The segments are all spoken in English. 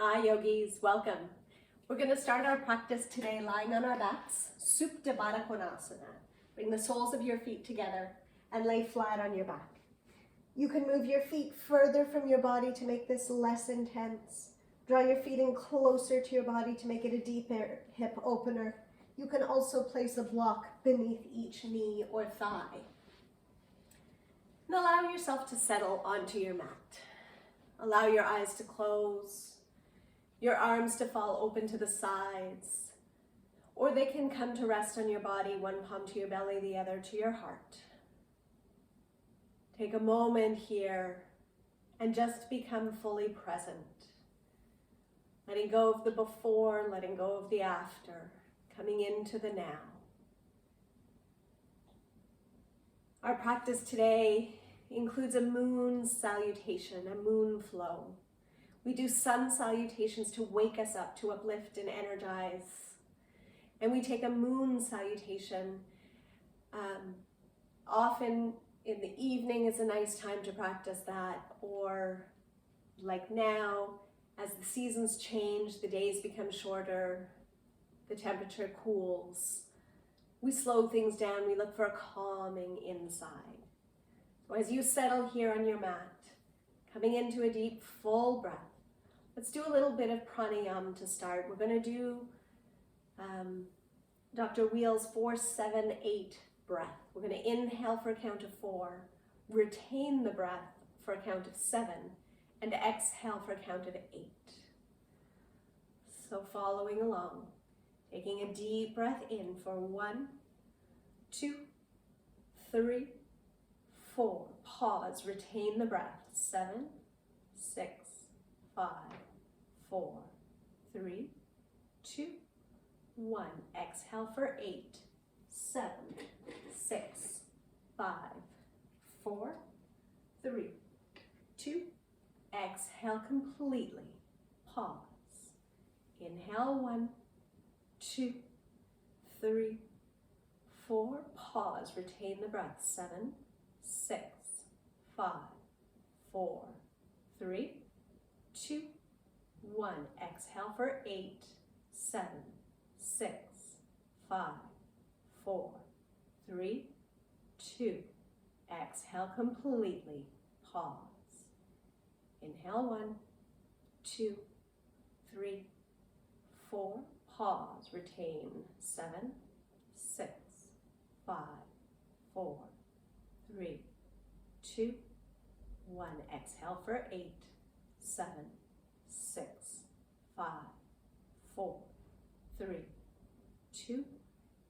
Hi yogis, welcome. We're going to start our practice today lying on our backs, Supta Baddha Konasana. Bring the soles of your feet together and lay flat on your back. You can move your feet further from your body to make this less intense. Draw your feet in closer to your body to make it a deeper hip opener. You can also place a block beneath each knee or thigh. And allow yourself to settle onto your mat. Allow your eyes to close. Your arms to fall open to the sides, or they can come to rest on your body, one palm to your belly, the other to your heart. Take a moment here and just become fully present. Letting go of the before, letting go of the after, coming into the now. Our practice today includes a moon salutation, a moon flow. We do sun salutations to wake us up, to uplift and energize. And we take a moon salutation. Often in the evening is a nice time to practice that, or like now, as the seasons change, the days become shorter, the temperature cools. We slow things down, we look for a calming inside. So as you settle here on your mat, coming into a deep, full breath, let's do a little bit of pranayama to start. We're going to do Dr. Wheel's 4-7-8 breath. We're going to inhale for a count of 4, retain the breath for a count of 7, and exhale for a count of 8. So following along, taking a deep breath in for 1, 2, 3, 4. Pause, retain the breath. 7, 6, 5, 4, 3, 2, 1. Exhale for 8, 7, 6, 5, 4, 3, 2. Exhale completely. Pause. Inhale 1, 2, 3, 4. Pause. Retain the breath. 7, 6, 5, 4, 3, 2, 1. Exhale for 8, 7, 6, 5, 4, 3, 2. Exhale completely. Pause. Inhale 1, 2, 3, 4. Pause. Retain. 7, 6, 5, 4, 3, 2, 1. Exhale for 8, 7, 6, 5, 4, 3, 2.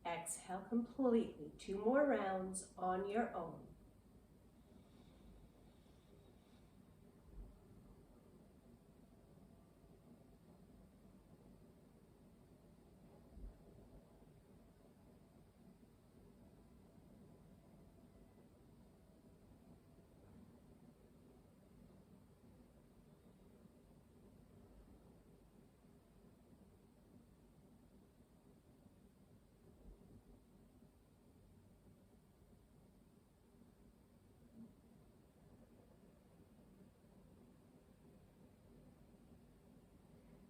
Exhale completely. 2 more rounds on your own.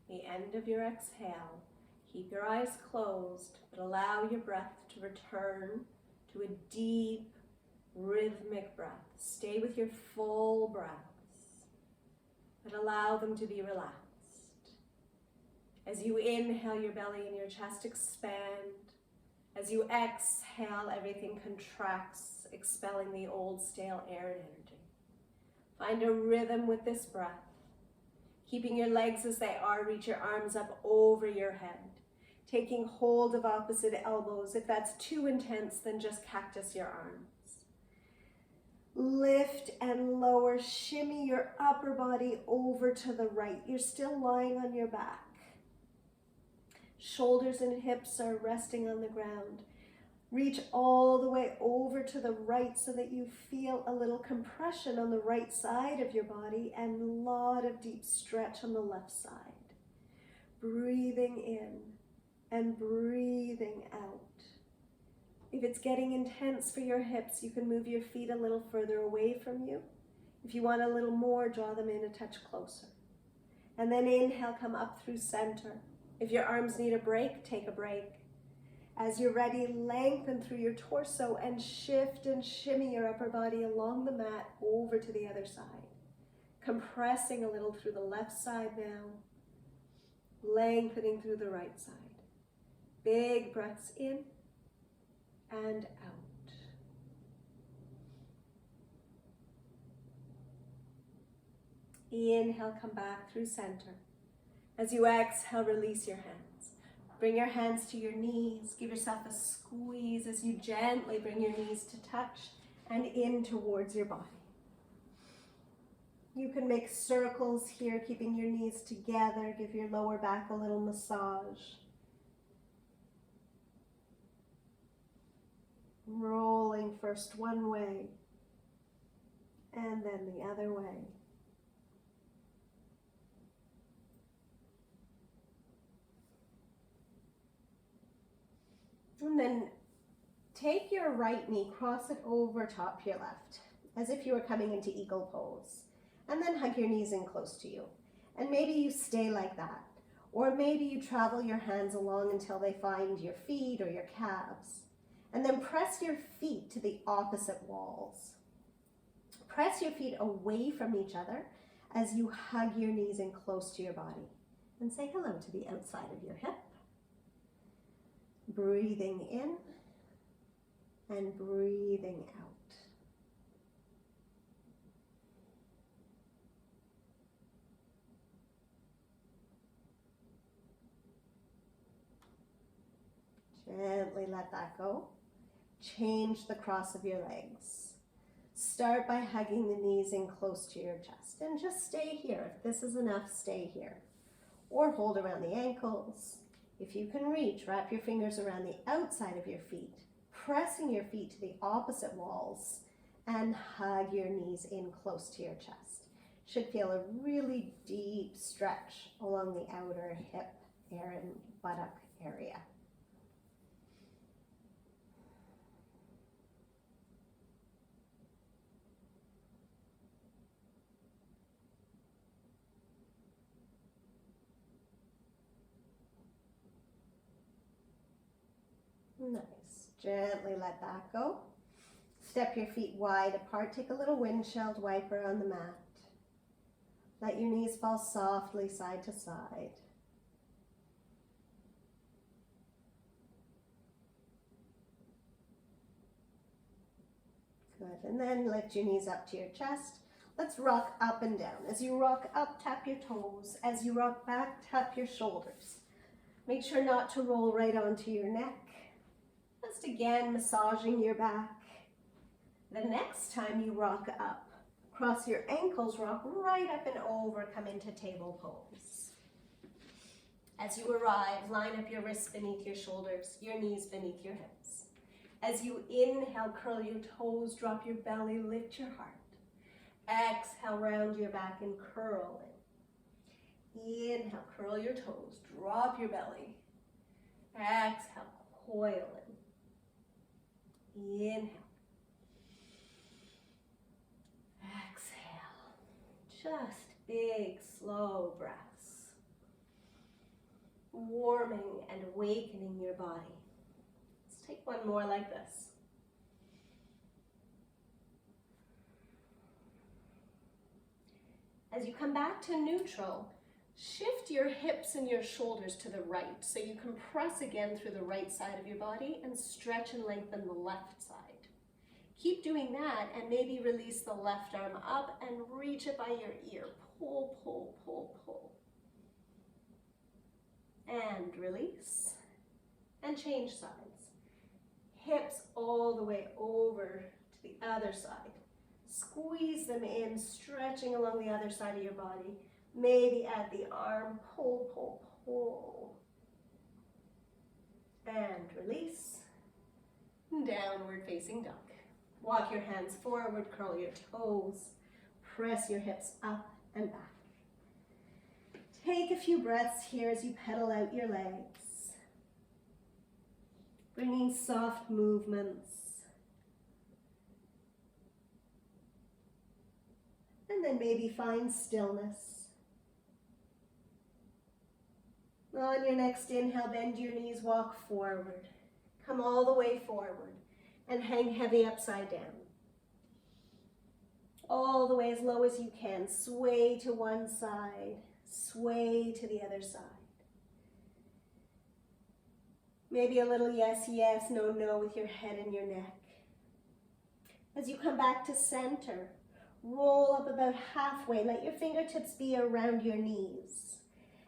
The end of your exhale, keep your eyes closed, but allow your breath to return to a deep, rhythmic breath. Stay with your full breaths, but allow them to be relaxed. As you inhale, your belly and your chest expand. As you exhale, everything contracts, expelling the old, stale air and energy. Find a rhythm with this breath. Keeping your legs as they are, reach your arms up over your head. Taking hold of opposite elbows. If that's too intense, then just cactus your arms. Lift and lower, shimmy your upper body over to the right. You're still lying on your back. Shoulders and hips are resting on the ground. Reach all the way over to the right so that you feel a little compression on the right side of your body and a lot of deep stretch on the left side. Breathing in and breathing out. If it's getting intense for your hips, you can move your feet a little further away from you. If you want a little more, draw them in a touch closer. And then inhale, come up through center. If your arms need a break, take a break. As you're ready, lengthen through your torso and shift and shimmy your upper body along the mat over to the other side. Compressing a little through the left side now, lengthening through the right side. Big breaths in and out. Inhale, come back through center. As you exhale, release your hands. Bring your hands to your knees. Give yourself a squeeze as you gently bring your knees to touch and in towards your body. You can make circles here, keeping your knees together. Give your lower back a little massage. Rolling first one way and then the other way. And then take your right knee, cross it over top your left, as if you were coming into eagle pose. And then hug your knees in close to you. And maybe you stay like that. Or maybe you travel your hands along until they find your feet or your calves. And then press your feet to the opposite walls. Press your feet away from each other as you hug your knees in close to your body. And say hello to the outside of your hip. Breathing in and breathing out. Gently let that go. Change the cross of your legs. Start by hugging the knees in close to your chest and just stay here. If this is enough, stay here. Or hold around the ankles. If you can reach, wrap your fingers around the outside of your feet, pressing your feet to the opposite walls and hug your knees in close to your chest. Should feel a really deep stretch along the outer hip and buttock area. Nice. Gently let that go. Step your feet wide apart. Take a little windshield wiper on the mat. Let your knees fall softly side to side. Good. And then lift your knees up to your chest. Let's rock up and down. As you rock up, tap your toes. As you rock back, tap your shoulders. Make sure not to roll right onto your neck. Just again, massaging your back. The next time you rock up, cross your ankles, rock right up and over, come into table pose. As you arrive, line up your wrists beneath your shoulders, your knees beneath your hips. As you inhale, curl your toes, drop your belly, lift your heart. Exhale, round your back and curl in. Inhale, curl your toes, drop your belly. Exhale, coil in. Inhale. Exhale. Just big, slow breaths. Warming and awakening your body. Let's take one more like this. As you come back to neutral, shift your hips and your shoulders to the right so you can press again through the right side of your body and stretch and lengthen the left side. Keep doing that and maybe release the left arm up and reach it by your ear. Pull, pull, pull, pull. And release. And change sides. Hips all the way over to the other side. Squeeze them in, stretching along the other side of your body. Maybe add the arm, pull, pull, pull. And release. Downward facing dog. Walk your hands forward, curl your toes. Press your hips up and back. Take a few breaths here as you pedal out your legs. Bringing soft movements. And then maybe find stillness. On your next inhale, bend your knees, walk forward. Come all the way forward and hang heavy upside down. All the way as low as you can. Sway to one side, sway to the other side. Maybe a little yes, yes, no, no with your head and your neck. As you come back to center, roll up about halfway. Let your fingertips be around your knees.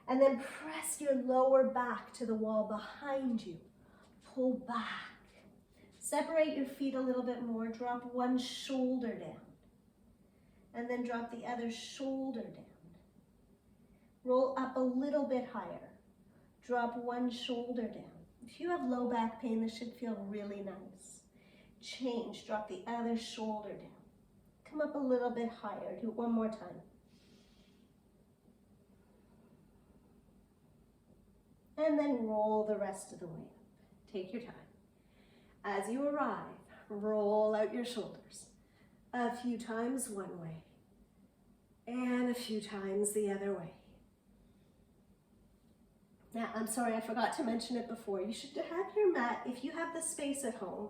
And then press your lower back to the wall behind you. Pull back. Separate your feet a little bit more. Drop one shoulder down. And then drop the other shoulder down. Roll up a little bit higher. Drop one shoulder down. If you have low back pain, this should feel really nice. Change, drop the other shoulder down. Come up a little bit higher. Do it one more time. And then roll the rest of the way up. Take your time. As you arrive, roll out your shoulders. A few times one way, and a few times the other way. Now, I'm sorry, I forgot to mention it before. You should have your mat, if you have the space at home,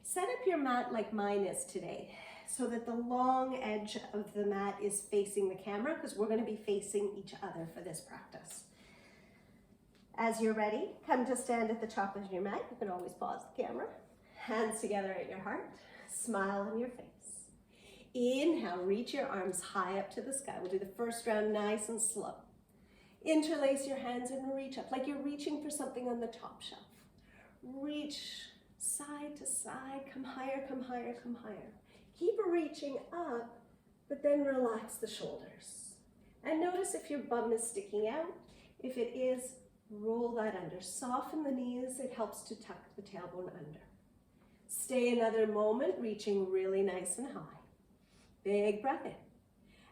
set up your mat like mine is today, so that the long edge of the mat is facing the camera, because we're going to be facing each other for this practice. As you're ready, come to stand at the top of your mat. You can always pause the camera. Hands together at your heart. Smile on your face. Inhale, reach your arms high up to the sky. We'll do the first round nice and slow. Interlace your hands and reach up like you're reaching for something on the top shelf. Reach side to side. Come higher, come higher, come higher. Keep reaching up, but then relax the shoulders. And notice if your bum is sticking out. If it is, roll that under. Soften the knees. It helps to tuck the tailbone under. Stay another moment, reaching really nice and high. Big breath in.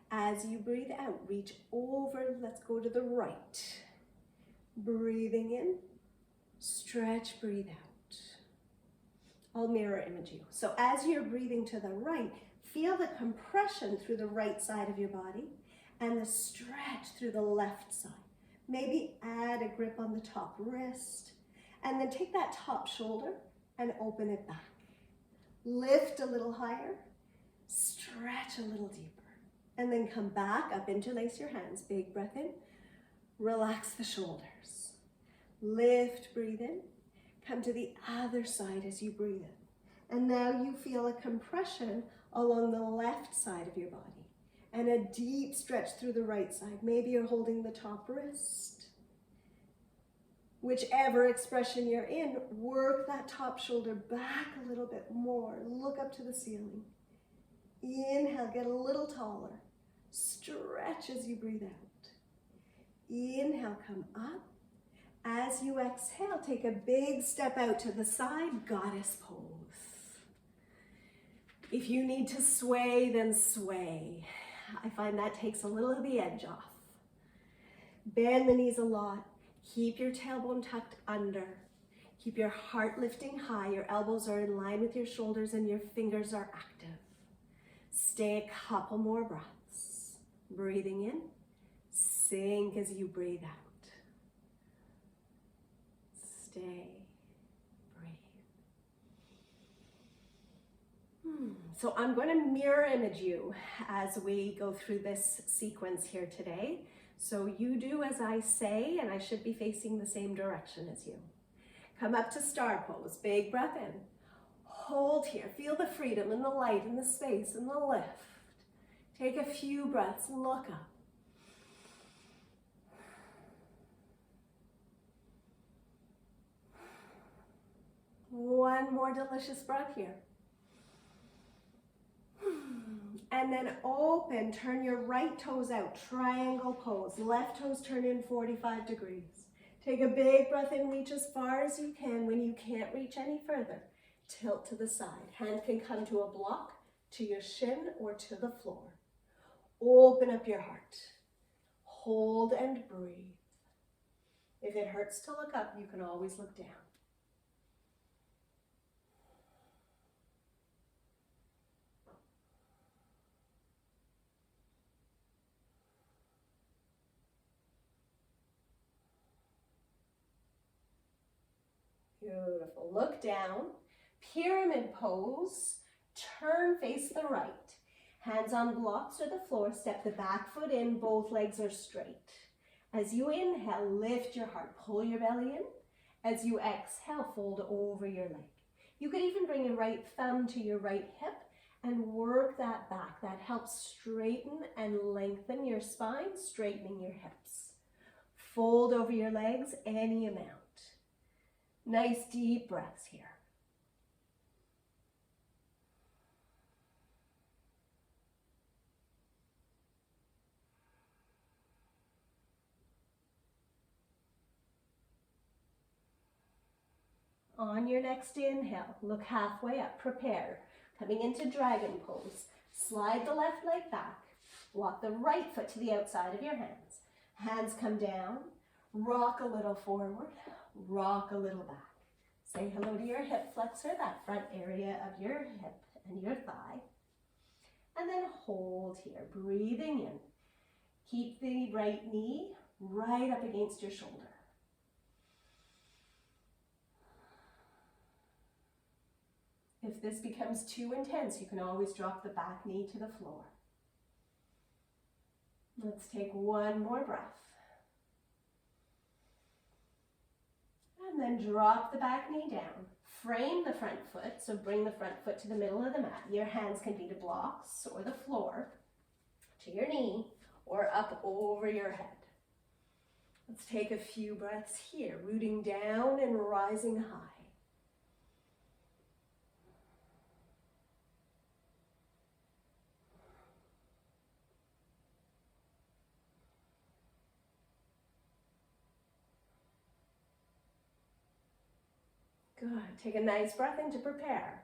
As you breathe out, reach over. Let's go to the right. Breathing in, stretch, breathe out. I'll mirror image you. So as you're breathing to the right, feel the compression through the right side of your body and the stretch through the left side. Maybe add a grip on the top wrist, and then take that top shoulder and open it back. Lift a little higher, stretch a little deeper, and then come back up, interlace your hands, big breath in, relax the shoulders. Lift, breathe in, come to the other side as you breathe in. And now you feel a compression along the left side of your body and a deep stretch through the right side. Maybe you're holding the top wrist. Whichever expression you're in, work that top shoulder back a little bit more. Look up to the ceiling. Inhale, get a little taller. Stretch as you breathe out. Inhale, come up. As you exhale, take a big step out to the side, goddess pose. If you need to sway, then sway. I find that takes a little of the edge off. Bend the knees a lot. Keep your tailbone tucked under. Keep your heart lifting high. Your elbows are in line with your shoulders and your fingers are active. Stay a couple more breaths. Breathing in, sink as you breathe out. Stay, breathe. So I'm going to mirror image you as we go through this sequence here today. So you do as I say, and I should be facing the same direction as you. Come up to star pose, big breath in. Hold here, feel the freedom and the light and the space and the lift. Take a few breaths, look up. One more delicious breath here. And then open, turn your right toes out, triangle pose. Left toes turn in 45 degrees. Take a big breath in, reach as far as you can. When you can't reach any further, tilt to the side. Hand can come to a block, to your shin, or to the floor. Open up your heart. Hold and breathe. If it hurts to look up, you can always look down. Beautiful. Look down. Pyramid pose. Turn, face the right. Hands on blocks or the floor. Step the back foot in. Both legs are straight. As you inhale, lift your heart. Pull your belly in. As you exhale, fold over your leg. You could even bring your right thumb to your right hip and work that back. That helps straighten and lengthen your spine, straightening your hips. Fold over your legs any amount. Nice deep breaths here. On your next inhale, look halfway up, prepare. Coming into dragon pose. Slide the left leg back. Walk the right foot to the outside of your hands. Hands come down. Rock a little forward. Rock a little back. Say hello to your hip flexor, that front area of your hip and your thigh. And then hold here, breathing in. Keep the right knee right up against your shoulder. If this becomes too intense, you can always drop the back knee to the floor. Let's take one more breath. And then drop the back knee down. Frame the front foot, so bring the front foot to the middle of the mat. Your hands can be to blocks or the floor, to your knee, or up over your head. Let's take a few breaths here, rooting down and rising high. Good. Take a nice breath in to prepare.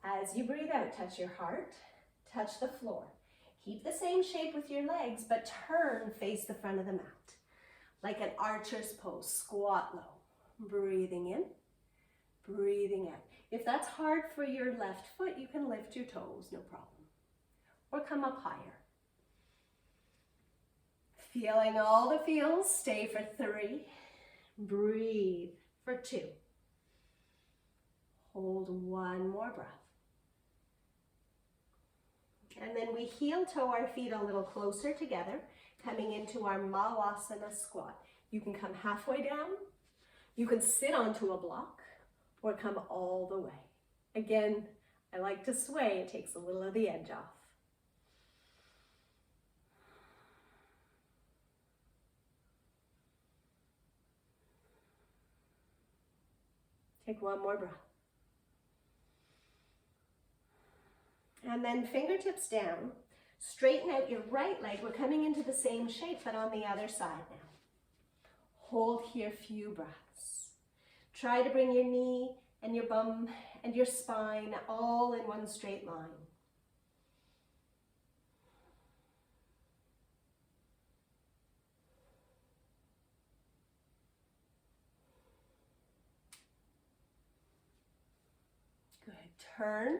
As you breathe out, touch your heart, touch the floor. Keep the same shape with your legs, but turn, face the front of the mat. Like an archer's pose, squat low. Breathing in, breathing out. If that's hard for your left foot, you can lift your toes, no problem. Or come up higher. Feeling all the feels, stay for 3. Breathe for 2. Hold one more breath. And then we heel toe our feet a little closer together, coming into our Malasana squat. You can come halfway down, you can sit onto a block, or come all the way. Again, I like to sway, it takes a little of the edge off. Take one more breath. And then fingertips down, straighten out your right leg. We're coming into the same shape, but on the other side now. Hold here a few breaths. Try to bring your knee and your bum and your spine all in one straight line. Good. Turn.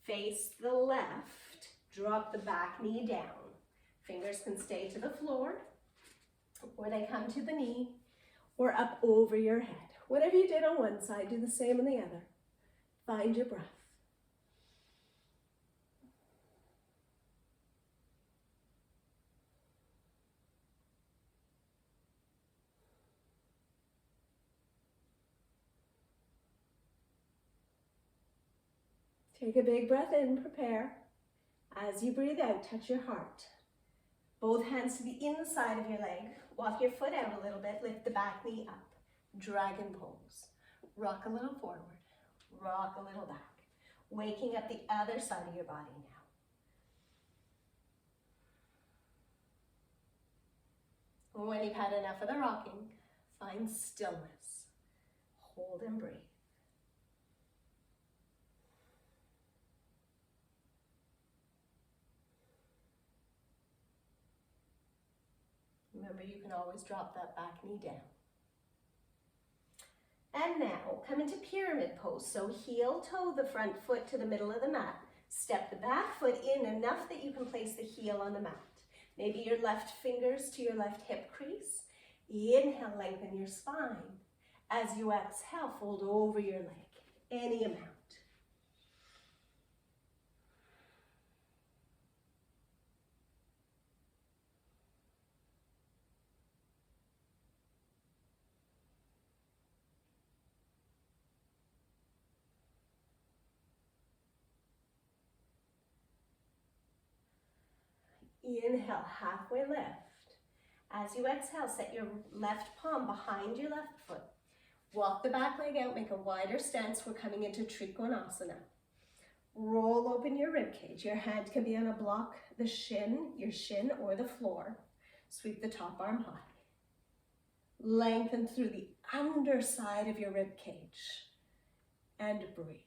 Face the left, drop the back knee down. Fingers can stay to the floor, or they come to the knee, or up over your head. Whatever you did on one side, do the same on the other. Find your breath. Take a big breath in, prepare. As you breathe out, touch your heart. Both hands to the inside of your leg. Walk your foot out a little bit, lift the back knee up. Dragon pose. Rock a little forward, rock a little back. Waking up the other side of your body now. When you've had enough of the rocking, find stillness. Hold and breathe. Remember, you can always drop that back knee down. And now, come into pyramid pose. So heel toe the front foot to the middle of the mat. Step the back foot in enough that you can place the heel on the mat. Maybe your left fingers to your left hip crease. Inhale, lengthen your spine. As you exhale, fold over your leg, any amount. Inhale, halfway lift. As you exhale, set your left palm behind your left foot. Walk the back leg out, make a wider stance. We're coming into Trikonasana. Roll open your rib cage. Your hand can be on a block, your shin or the floor. Sweep the top arm high. Lengthen through the underside of your rib cage and breathe.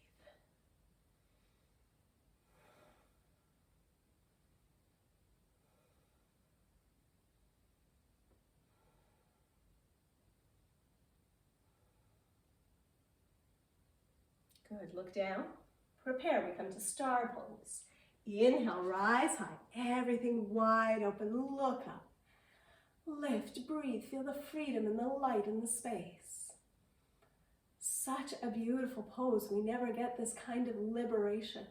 Good, look down. Prepare, we come to star pose. Inhale, rise high, everything wide open, look up. Lift, breathe, feel the freedom and the light in the space. Such a beautiful pose. We never get this kind of liberation.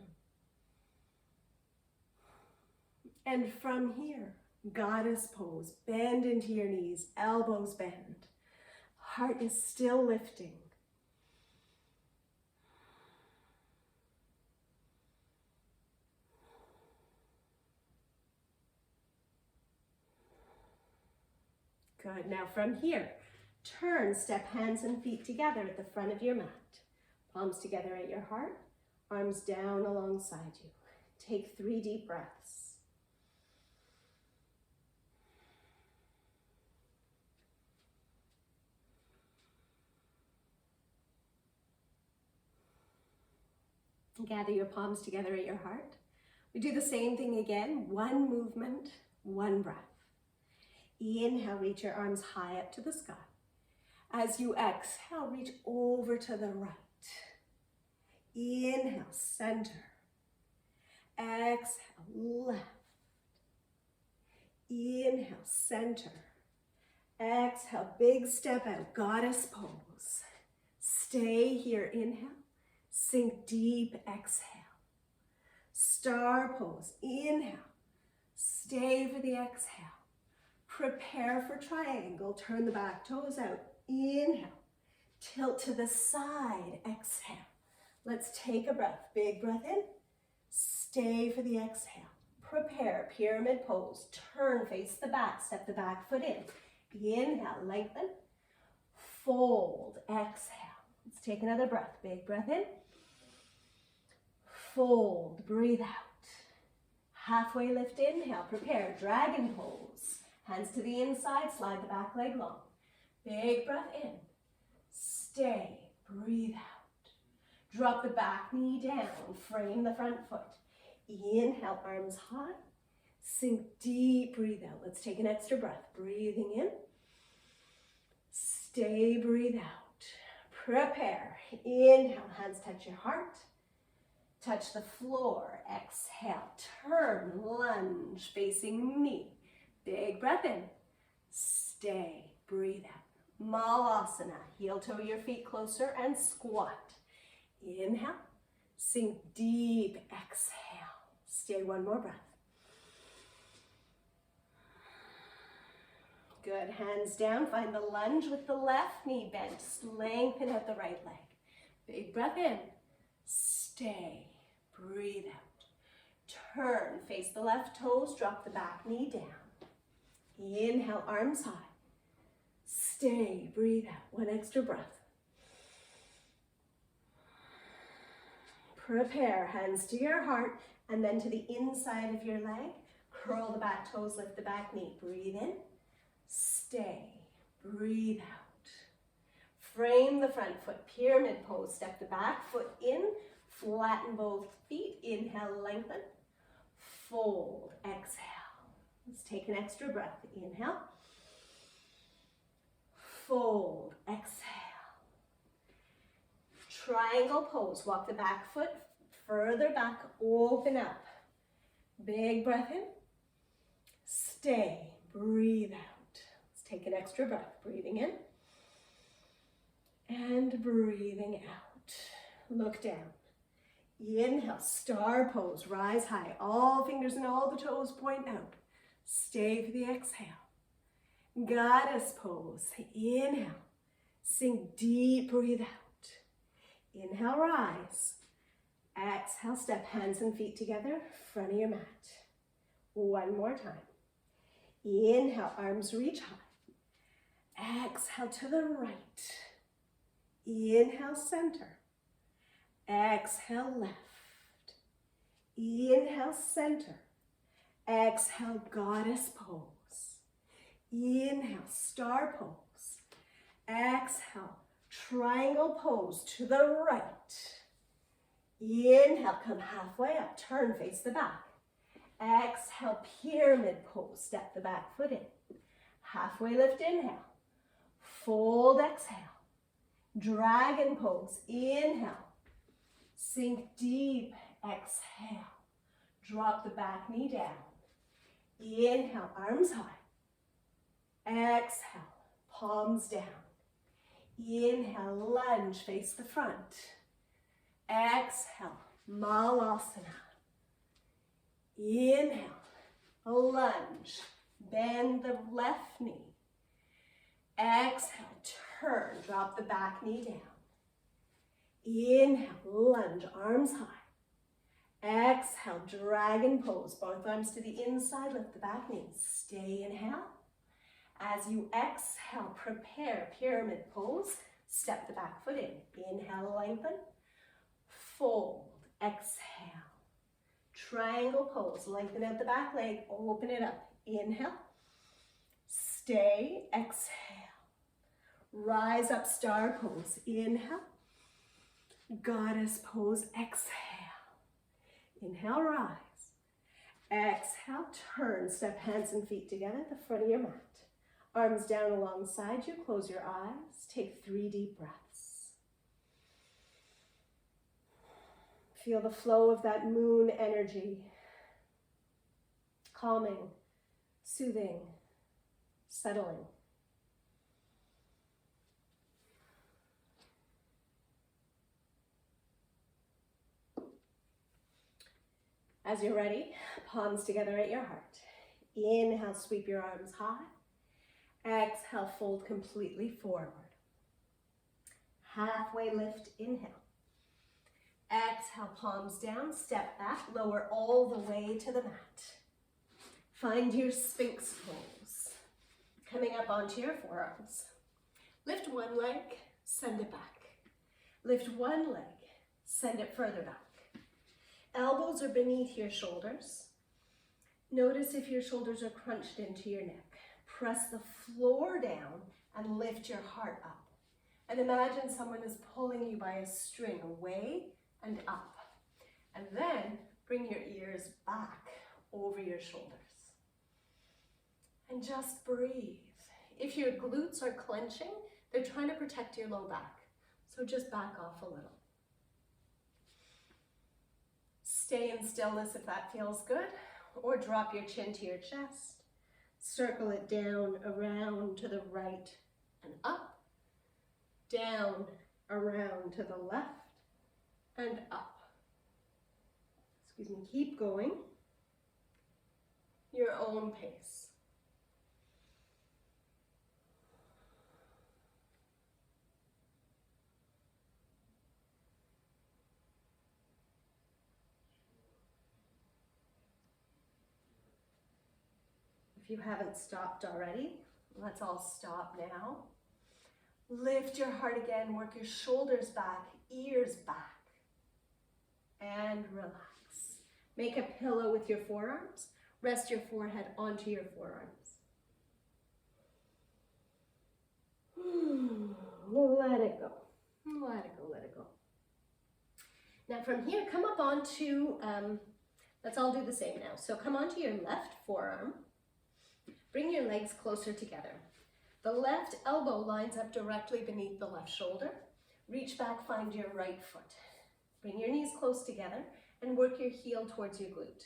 And from here, goddess pose. Bend into your knees, elbows bend. Heart is still lifting. Good, now from here, turn, step hands and feet together at the front of your mat. Palms together at your heart, arms down alongside you. Take 3 deep breaths. Gather your palms together at your heart. We do the same thing again, 1 movement, 1 breath. Inhale, reach your arms high up to the sky. As you exhale, reach over to the right. Inhale, center. Exhale, left. Inhale, center. Exhale, big step out, goddess pose. Stay here, inhale. Sink deep, exhale. Star pose, inhale. Stay for the exhale. Prepare for triangle, turn the back toes out, inhale. Tilt to the side, exhale. Let's take a breath, big breath in. Stay for the exhale. Prepare, pyramid pose, turn, face the back, step the back foot in. Inhale, lengthen, fold, exhale. Let's take another breath, big breath in. Fold, breathe out. Halfway lift, inhale, prepare, dragon pose. Hands to the inside, slide the back leg long. Big breath in. Stay, breathe out. Drop the back knee down, frame the front foot. Inhale, arms high. Sink deep, breathe out. Let's take an extra breath. Breathing in. Stay, breathe out. Prepare. Inhale, hands touch your heart. Touch the floor. Exhale, turn, lunge, facing me. Big breath in. Stay, breathe out. Malasana, heel toe your feet closer and squat. Inhale, sink deep, exhale. Stay 1 more breath. Good, hands down, find the lunge with the left knee bent. Lengthen out the right leg. Big breath in. Stay, breathe out. Turn, face the left toes, drop the back knee down. Inhale, arms high. Stay, breathe out. 1 extra breath. Prepare, hands to your heart and then to the inside of your leg. Curl the back toes, lift the back knee. Breathe in. Stay, breathe out. Frame the front foot, pyramid pose. Step the back foot in, flatten both feet. Inhale, lengthen. Fold, exhale. Let's take an extra breath. Inhale. Fold, exhale. Triangle pose. Walk the back foot further back, open up. Big breath in. Stay, breathe out. Let's take an extra breath. Breathing in. And breathing out. Look down. Inhale, star pose, rise high. All fingers and all the toes point out. Stay for the exhale. Goddess pose. Inhale. Sink deep, breathe out. Inhale, rise. Exhale, step hands and feet together, front of your mat. One more time. Inhale, arms reach high. Exhale to the right. Inhale, center. Exhale, left. Inhale, center. Exhale, goddess pose. Inhale, star pose. Exhale, triangle pose to the right. Inhale, come halfway up, turn, face the back. Exhale, pyramid pose, step the back foot in. Halfway lift, inhale. Fold, exhale. Dragon pose, inhale. Sink deep, exhale. Drop the back knee down. Inhale, arms high. Exhale, palms down. Inhale, lunge, face the front. Exhale, Malasana. Inhale, lunge, bend the left knee. Exhale, turn, drop the back knee down. Inhale, lunge, arms high. Exhale, dragon pose, both arms to the inside, lift the back knee. Stay, inhale. As you exhale, prepare pyramid pose, step the back foot in. Inhale, lengthen. Fold, exhale. Triangle pose, lengthen out the back leg, open it up. Inhale, stay, exhale. Rise up, star pose, inhale. Goddess pose, exhale. Inhale, rise. Exhale, turn, step hands and feet together at the front of your mat. Arms down alongside you, close your eyes, take 3 deep breaths. Feel the flow of that moon energy, calming, soothing, settling. As you're ready, palms together at your heart. Inhale, sweep your arms high. Exhale, fold completely forward. Halfway lift, inhale. Exhale, palms down, step back, lower all the way to the mat. Find your Sphinx pose. Coming up onto your forearms. Lift one leg, send it back. Lift one leg, send it further back. Elbows are beneath your shoulders. Notice if your shoulders are crunched into your neck. Press the floor down and lift your heart up. And imagine someone is pulling you by a string away and up. And then bring your ears back over your shoulders. And just breathe. If your glutes are clenching, they're trying to protect your low back. So just back off a little. Stay in stillness if that feels good, or drop your chin to your chest. Circle it down, around to the right and up. Down, around to the left and up. Excuse me, keep going. Your own pace. If you haven't stopped already, let's all stop now. Lift your heart again, work your shoulders back, ears back, and relax. Make a pillow with your forearms. Rest your forehead onto your forearms. Let it go. Let it go, let it go. Now from here, come up onto, let's all do the same now. So come onto your left forearm. Bring your legs closer together. The left elbow lines up directly beneath the left shoulder. Reach back, find your right foot. Bring your knees close together and work your heel towards your glute.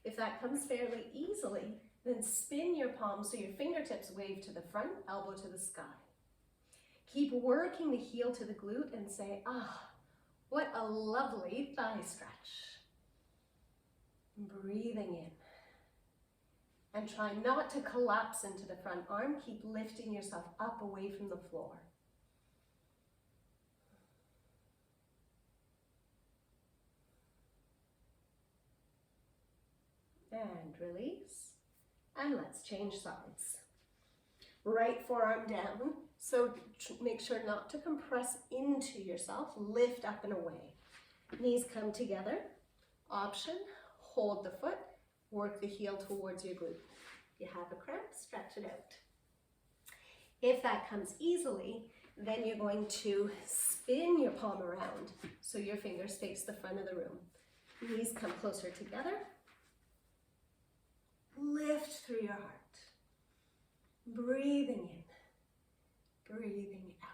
If that comes fairly easily, then spin your palms so your fingertips wave to the front, elbow to the sky. Keep working the heel to the glute and say, ah, what a lovely thigh stretch. Breathing in. And try not to collapse into the front arm. Keep lifting yourself up away from the floor. And release. And let's change sides. Right forearm down. So make sure not to compress into yourself. Lift up and away. Knees come together. Option, hold the foot. Work the heel towards your glute. If you have a cramp, stretch it out. If that comes easily, then you're going to spin your palm around so your fingers face the front of the room. Knees come closer together. Lift through your heart. Breathing in, breathing out.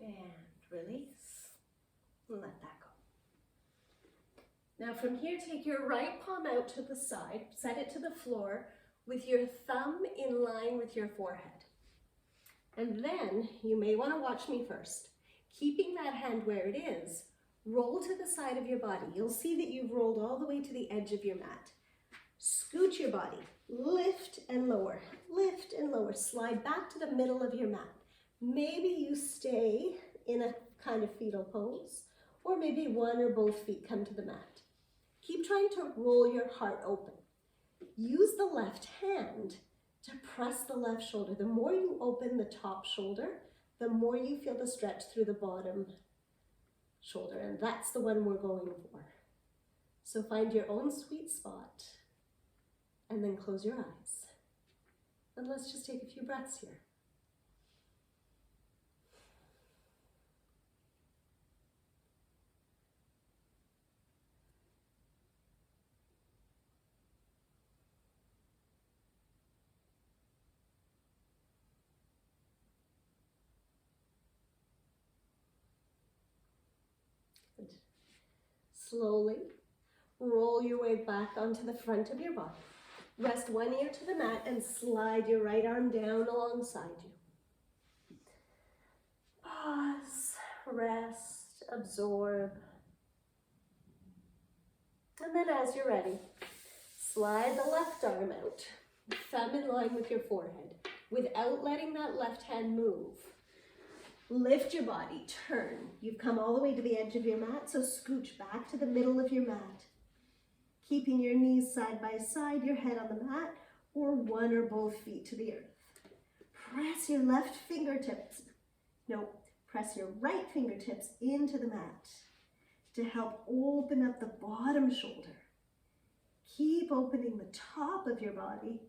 And release. Let that go. Now from here, take your right palm out to the side, set it to the floor with your thumb in line with your forehead. And then you may want to watch me first. Keeping that hand where it is, roll to the side of your body. You'll see that you've rolled all the way to the edge of your mat. Scoot your body, lift and lower, slide back to the middle of your mat. Maybe you stay in a kind of fetal pose, or maybe one or both feet come to the mat. Keep trying to roll your heart open. Use the left hand to press the left shoulder. The more you open the top shoulder, the more you feel the stretch through the bottom shoulder, and that's the one we're going for. So find your own sweet spot, and then close your eyes. And let's just take a few breaths here. Slowly roll your way back onto the front of your body. Rest one ear to the mat and slide your right arm down alongside you. Pause, rest, absorb. And then as you're ready, slide the left arm out, thumb in line with your forehead, without letting that left hand move. Lift your body, turn. You've come all the way to the edge of your mat, so scooch back to the middle of your mat. Keeping your knees side by side, your head on the mat, or one or both feet to the earth. Press your right fingertips into the mat to help open up the bottom shoulder. Keep opening the top of your body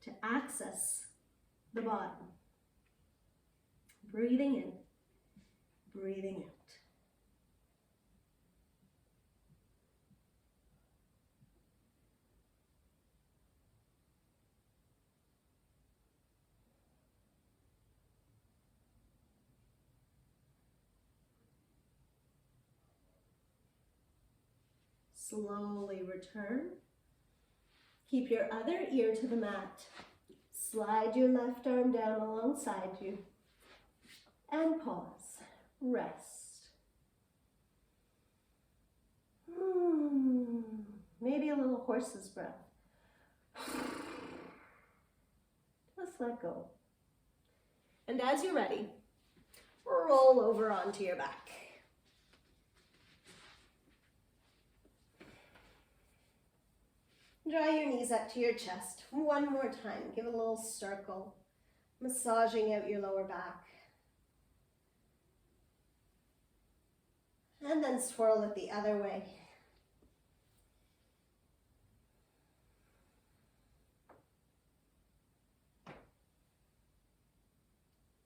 to access the bottom. Breathing in, breathing out. Slowly return. Keep your other ear to the mat. Slide your left arm down alongside you. And pause. Rest. Maybe a little horse's breath. Just let go. And as you're ready, roll over onto your back. Draw your knees up to your chest. One more time. Give a little circle, massaging out your lower back. And then swirl it the other way.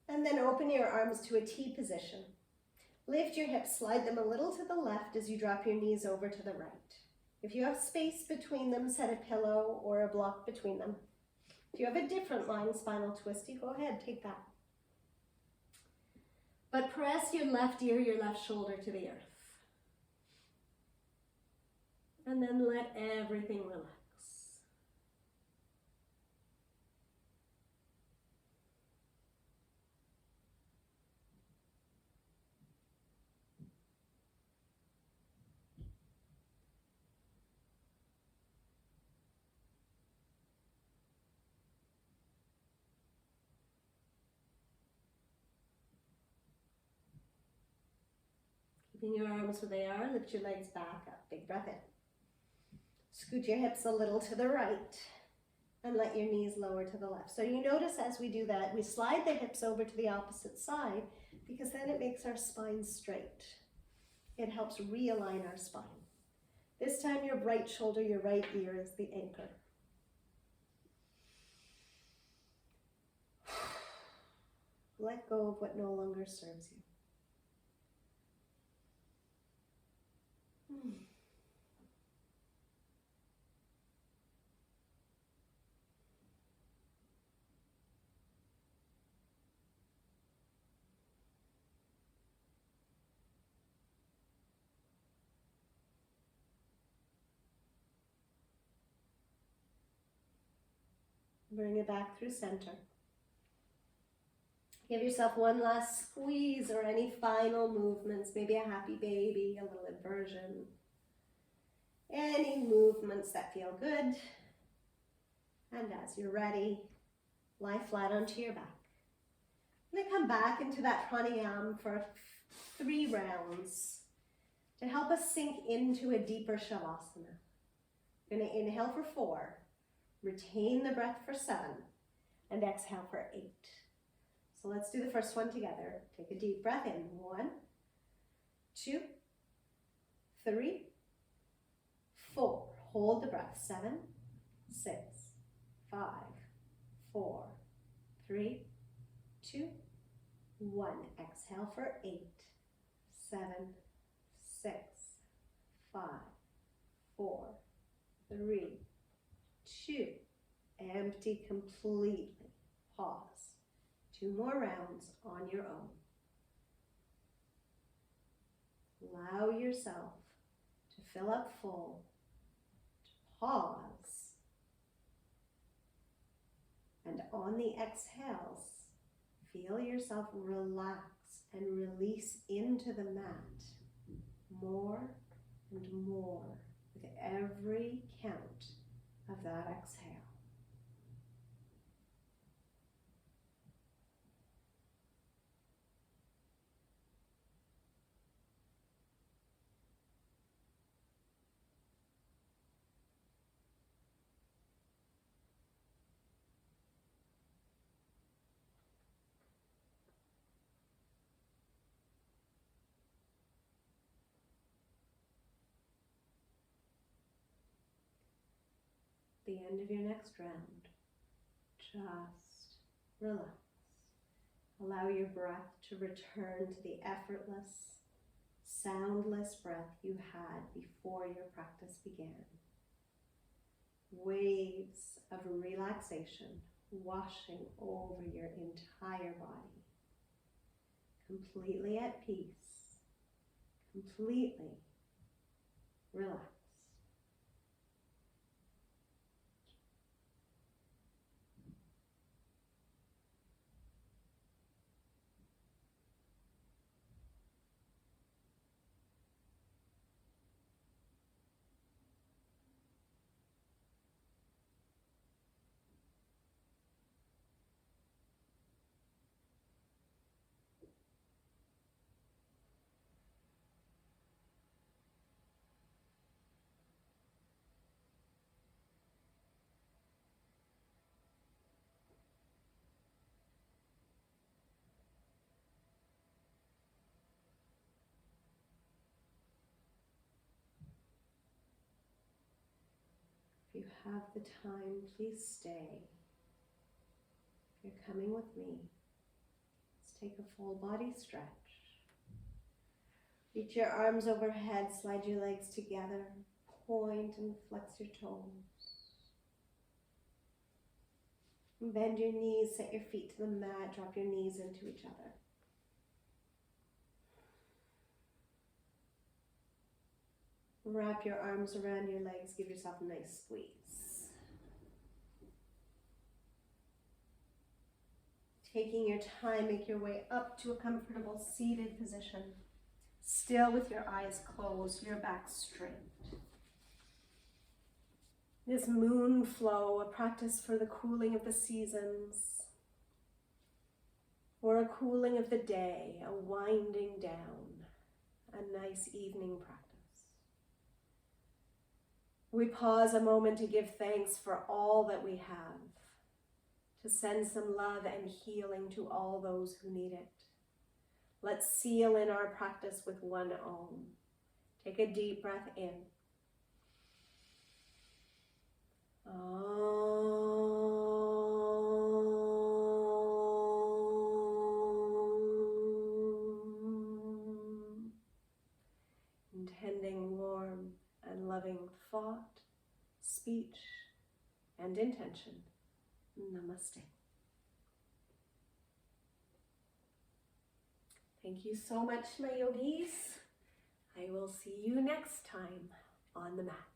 And then open your arms to a T position. Lift your hips, slide them a little to the left as you drop your knees over to the right. If you have space between them, set a pillow or a block between them. If you have a different lying spinal twist, you go ahead, take that. But press your left ear, your left shoulder to the earth. And then let everything relax. Keeping your arms where they are, lift your legs back up. Big breath in. Scoot your hips a little to the right and let your knees lower to the left. So you notice as we do that, we slide the hips over to the opposite side because then it makes our spine straight. It helps realign our spine. This time your right shoulder, your right ear is the anchor. Let go of what no longer serves you. Bring it back through center. Give yourself one last squeeze or any final movements, maybe a happy baby, a little inversion. Any movements that feel good. And as you're ready, lie flat onto your back. I'm going to come back into that pranayama for 3 rounds to help us sink into a deeper shavasana. We're going to inhale for 4, retain the breath for 7, and exhale for 8. So let's do the first one together. Take a deep breath in. 1, 2, 3, 4. Hold the breath. 7, 6, 5, 4, 3, 2, 1. Exhale for 8, 7, 6, 5, 4, 3, 2. Empty completely. Pause. 2 more rounds on your own. Allow yourself to fill up full, to pause, and on the exhales, feel yourself relax and release into the mat more and more with every count of that exhale. The end of your next round, just relax. Allow your breath to return to the effortless, soundless breath you had before your practice began. Waves of relaxation washing over your entire body. Completely at peace, completely relaxed. If you have the time, please stay. If you're coming with me, let's take a full body stretch. Reach your arms overhead, slide your legs together, point and flex your toes. Bend your knees, set your feet to the mat, drop your knees into each other. Wrap your arms around your legs. Give yourself a nice squeeze. Taking your time, make your way up to a comfortable seated position. Still with your eyes closed, your back straight. This moon flow, a practice for the cooling of the seasons, or a cooling of the day, a winding down, a nice evening practice. We pause a moment to give thanks for all that we have, to send some love and healing to all those who need it. Let's seal in our practice with one Om. Take a deep breath in. Intending warm and loving thought, speech, and intention. Namaste. Thank you so much, my yogis. I will see you next time on the mat.